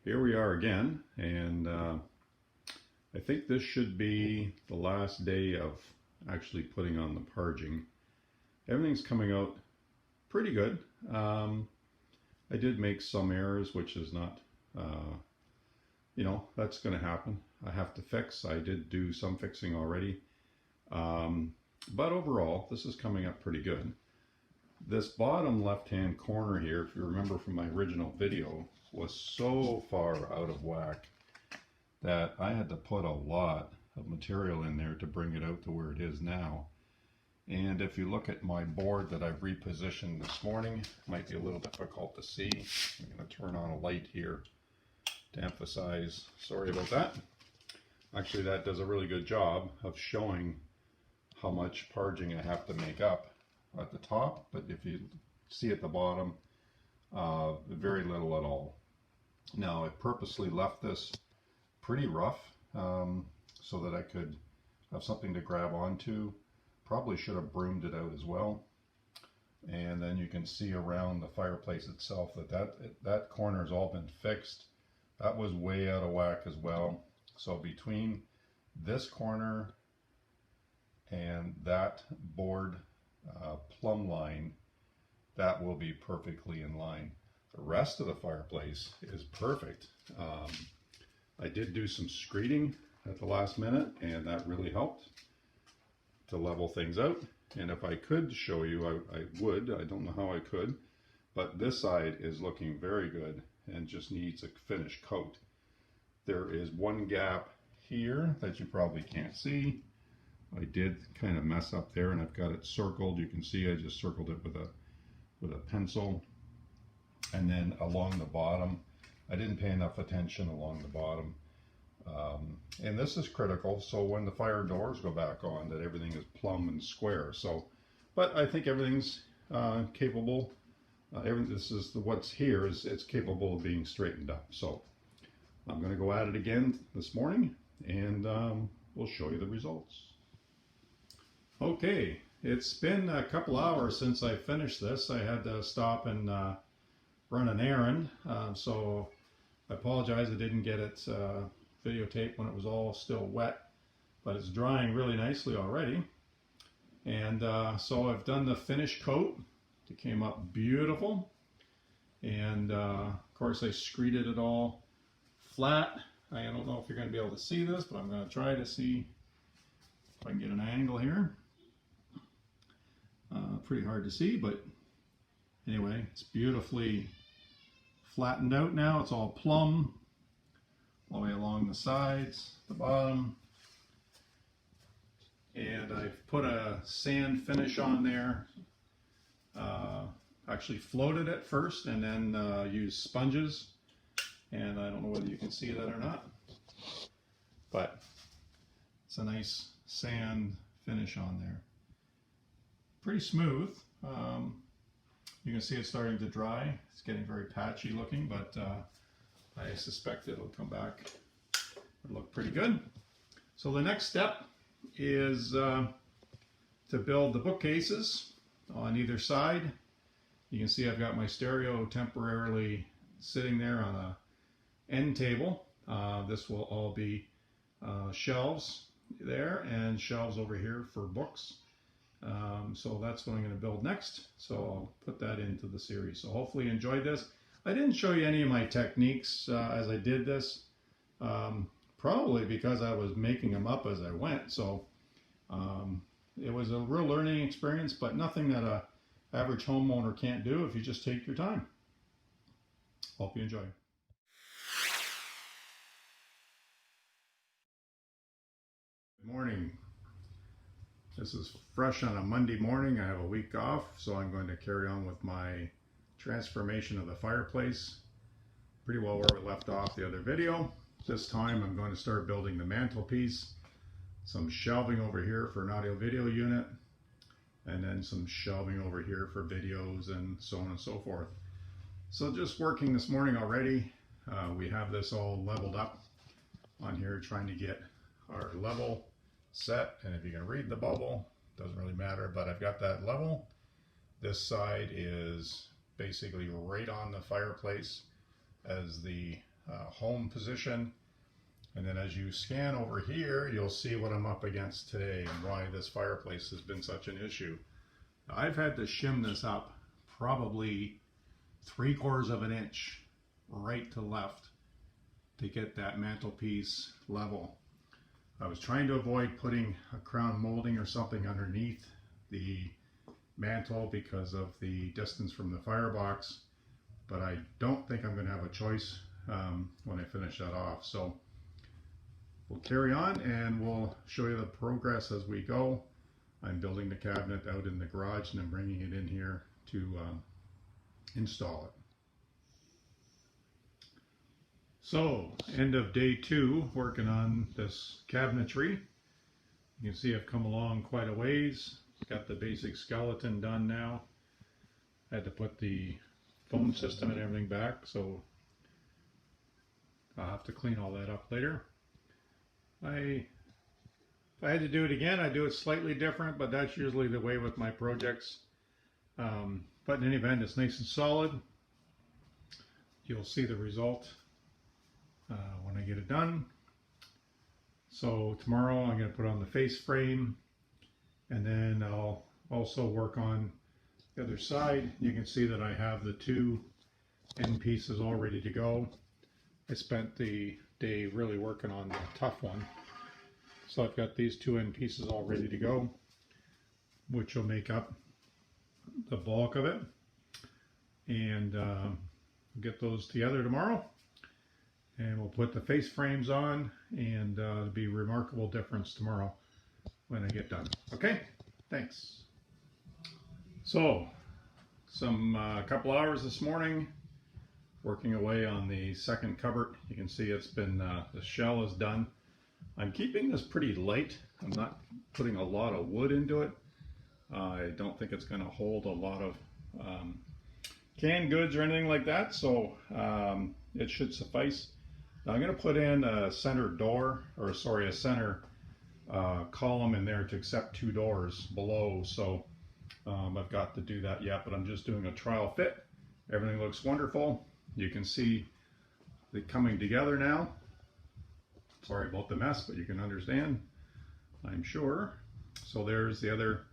Here we are again, and I think this should be the last day of actually putting on the parging. Everything's coming out pretty good. I did make some errors, which is not, that's going to happen. I have to fix. I did do some fixing already. But overall, this is coming up pretty good. This bottom left-hand corner here, if you remember from my original video, was so far out of whack that I had to put a lot of material in there to bring it out to where it is now. And if you look at my board that I've repositioned this morning, it might be a little difficult to see. I'm going to turn on a light here to emphasize. Sorry about that. Actually, that does a really good job of showing how much parging I have to make up at the top, but if you see at the bottom, very little at all. Now, I purposely left this pretty rough so that I could have something to grab onto. Probably should have broomed it out as well. And then you can see around the fireplace itself that corner has all been fixed. That was way out of whack as well. So between this corner and that board plumb line, that will be perfectly in line. The rest of the fireplace is perfect. I did do some screeding at the last minute, and that really helped to level things out. And if I could show you, I would. I don't know how I could, but this side is looking very good and just needs a finish coat. There is one gap here that you probably can't see. I did kind of mess up there, and I've got it circled. You can see I just circled it with a pencil. And then along the bottom, I didn't pay enough attention along the bottom. And this is critical, so when the fire doors go back on, that everything is plumb and square. So, but I think everything's capable. What's here is it's capable of being straightened up. So I'm going to go at it again this morning, and we'll show you the results. Okay, it's been a couple hours since I finished this. I had to stop and run an errand, so I apologize I didn't get it videotaped when it was all still wet, but it's drying really nicely already. And so I've done the finish coat. It came up beautiful, and of course I screeded it all flat. I don't know if you're going to be able to see this, but I'm going to try to see if I can get an angle here. Pretty hard to see, but anyway, it's beautifully flattened out now. It's all plumb all the way along the sides, the bottom. And I've put a sand finish on there. Actually floated it first and then used sponges. And I don't know whether you can see that or not, but it's a nice sand finish on there. Pretty smooth. You can see it's starting to dry. It's getting very patchy looking, but I suspect it'll come back and look pretty good. So the next step is to build the bookcases on either side. You can see I've got my stereo temporarily sitting there on a end table. This will all be shelves there and shelves over here for books. So that's what I'm going to build next. So I'll put that into the series. So hopefully you enjoyed this. I didn't show you any of my techniques as I did this, probably because I was making them up as I went. So it was a real learning experience, but nothing that a average homeowner can't do if you just take your time. Hope you enjoy. Good morning. This is fresh on a Monday morning. I have a week off, so I'm going to carry on with my transformation of the fireplace. Pretty well where we left off the other video. This time I'm going to start building the mantelpiece, some shelving over here for an audio video unit, and then some shelving over here for videos and so on and so forth. So just working this morning already. We have this all leveled up on here, trying to get our level set, and if you can read the bubble, doesn't really matter, but I've got that level. This side is basically right on the fireplace as the home position. And then as you scan over here, you'll see what I'm up against today and why this fireplace has been such an issue. I've had to shim this up probably 3/4 of an inch right to left to get that mantelpiece level. I was trying to avoid putting a crown molding or something underneath the mantle because of the distance from the firebox, but I don't think I'm going to have a choice when I finish that off. So we'll carry on and we'll show you the progress as we go. I'm building the cabinet out in the garage and I'm bringing it in here to install it. So, end of day 2 working on this cabinetry. You can see I've come along quite a ways. Got the basic skeleton done now. I had to put the phone system and everything back, so I'll have to clean all that up later. If I had to do it again, I'd do it slightly different, but that's usually the way with my projects. But in any event, it's nice and solid. You'll see the result when I get it done. So tomorrow I'm going to put on the face frame, and then I'll also work on the other side. You can see that I have the 2 end pieces all ready to go. I spent the day really working on the tough one. So I've got these 2 end pieces all ready to go, which will make up the bulk of it. And get those together tomorrow. And we'll put the face frames on, and it'll be a remarkable difference tomorrow when I get done. Okay, thanks. So, a couple hours this morning, working away on the second cupboard. You can see it's been, the shell is done. I'm keeping this pretty light. I'm not putting a lot of wood into it. I don't think it's going to hold a lot of canned goods or anything like that, so it should suffice. Now I'm going to put in a center door, or sorry, a center column in there to accept 2 doors below, so I've got to do that yet, but I'm just doing a trial fit. Everything looks wonderful. You can see it coming together now. Sorry about the mess, but you can understand, I'm sure. So there's the other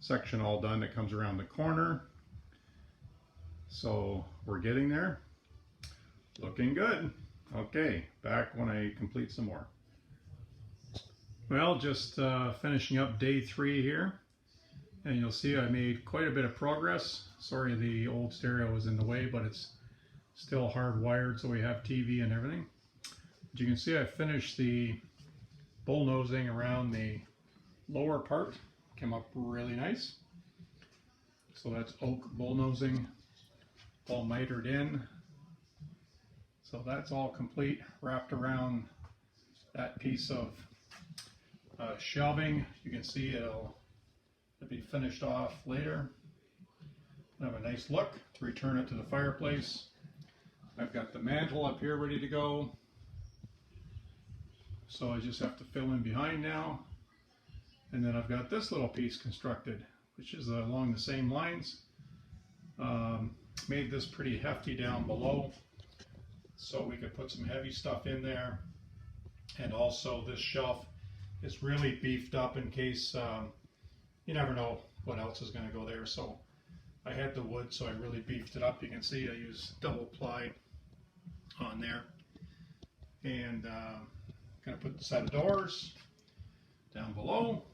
section all done that comes around the corner. So we're getting there. Looking good. Okay, back when I complete some more. Well, just finishing up day 3 here. And you'll see I made quite a bit of progress. Sorry the old stereo was in the way, but it's still hardwired, so we have TV and everything. But you can see I finished the bullnosing around the lower part. Came up really nice. So that's oak bullnosing, all mitered in. So that's all complete, wrapped around that piece of shelving. You can see it'll be finished off later. Have a nice look to return it to the fireplace. I've got the mantle up here ready to go. So I just have to fill in behind now. And then I've got this little piece constructed, which is along the same lines. Made this pretty hefty down below, so we could put some heavy stuff in there. And also this shelf is really beefed up in case, you never know what else is going to go there. So I had the wood, so I really beefed it up. You can see I use double ply on there. And going to put the set of doors down below.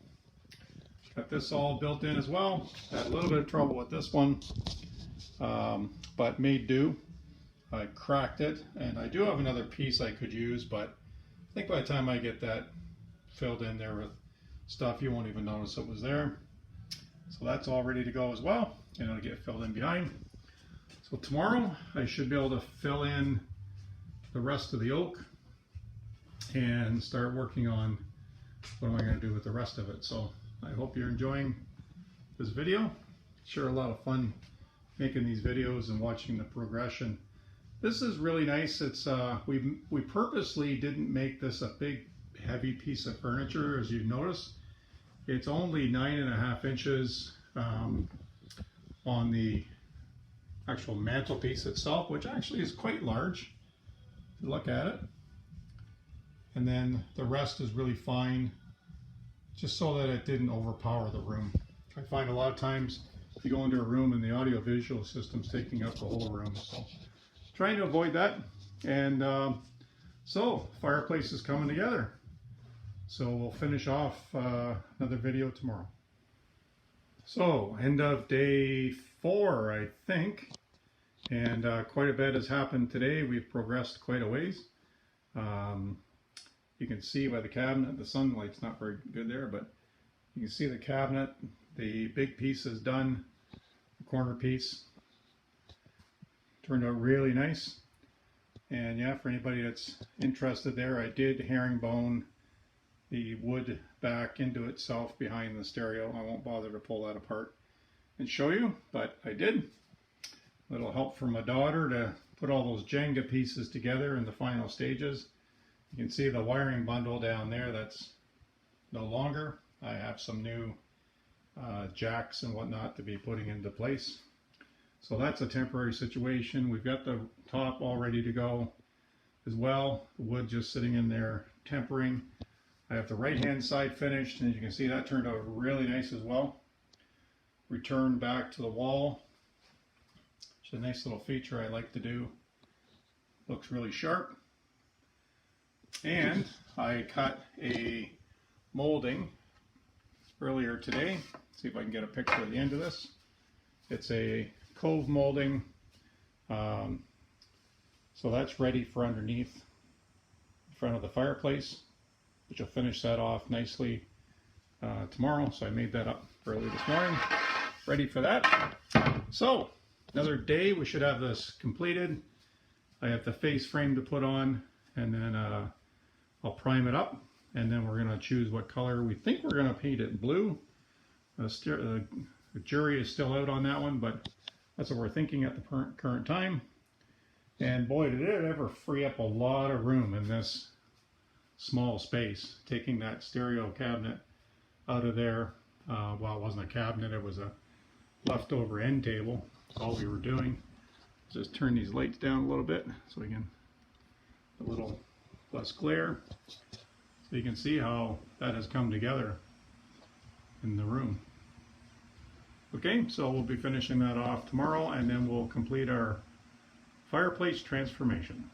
Got this all built in as well. Had a little bit of trouble with this one, but made do. I cracked it, and I do have another piece I could use, but I think by the time I get that filled in there with stuff, you won't even notice it was there. So that's all ready to go as well, and it'll get filled in behind. So tomorrow I should be able to fill in the rest of the oak and start working on what am I going to do with the rest of it. So I hope you're enjoying this video. Sure, a lot of fun making these videos and watching the progression. This is really nice. It's we purposely didn't make this a big heavy piece of furniture, as you've noticed. It's only 9.5 inches on the actual mantelpiece itself, which actually is quite large. to look at it. And then the rest is really fine, just so that it didn't overpower the room. I find a lot of times you go into a room and the audio visual system's taking up the whole room. So trying to avoid that. And so Fireplace is coming together. So we'll finish off another video tomorrow. So end of day 4, I think. And quite a bit has happened today. We've progressed quite a ways. You can see by the cabinet, the sunlight's not very good there, but you can see the cabinet. The big piece is done. The corner piece turned out really nice. And yeah, for anybody that's interested there, I did herringbone the wood back into itself behind the stereo. I won't bother to pull that apart and show you, but I did. A little help from my daughter to put all those Jenga pieces together in the final stages. You can see the wiring bundle down there, that's no longer. I have some new jacks and whatnot to be putting into place. So that's a temporary situation. We've got the top all ready to go as well. The wood just sitting in there tempering. I have the right hand side finished, and as you can see that turned out really nice as well. Return back to the wall. It's a nice little feature I like to do. Looks really sharp. And I cut a molding earlier today. See if I can get a picture at the end of this. It's a cove molding. So that's ready for underneath in front of the fireplace, which will finish that off nicely tomorrow. So I made that up early this morning. Ready for that. So another day, we should have this completed. I have the face frame to put on, and then I'll prime it up, and then we're going to choose what color. We think we're going to paint it blue. The jury is still out on that one, but that's what we're thinking at the current time. And boy, did it ever free up a lot of room in this small space, taking that stereo cabinet out of there. Well, it wasn't a cabinet, it was a leftover end table. That's all we were doing. Just turn these lights down a little bit so we can a little less glare. So you can see how that has come together in the room. Okay, so we'll be finishing that off tomorrow, and then we'll complete our fireplace transformation.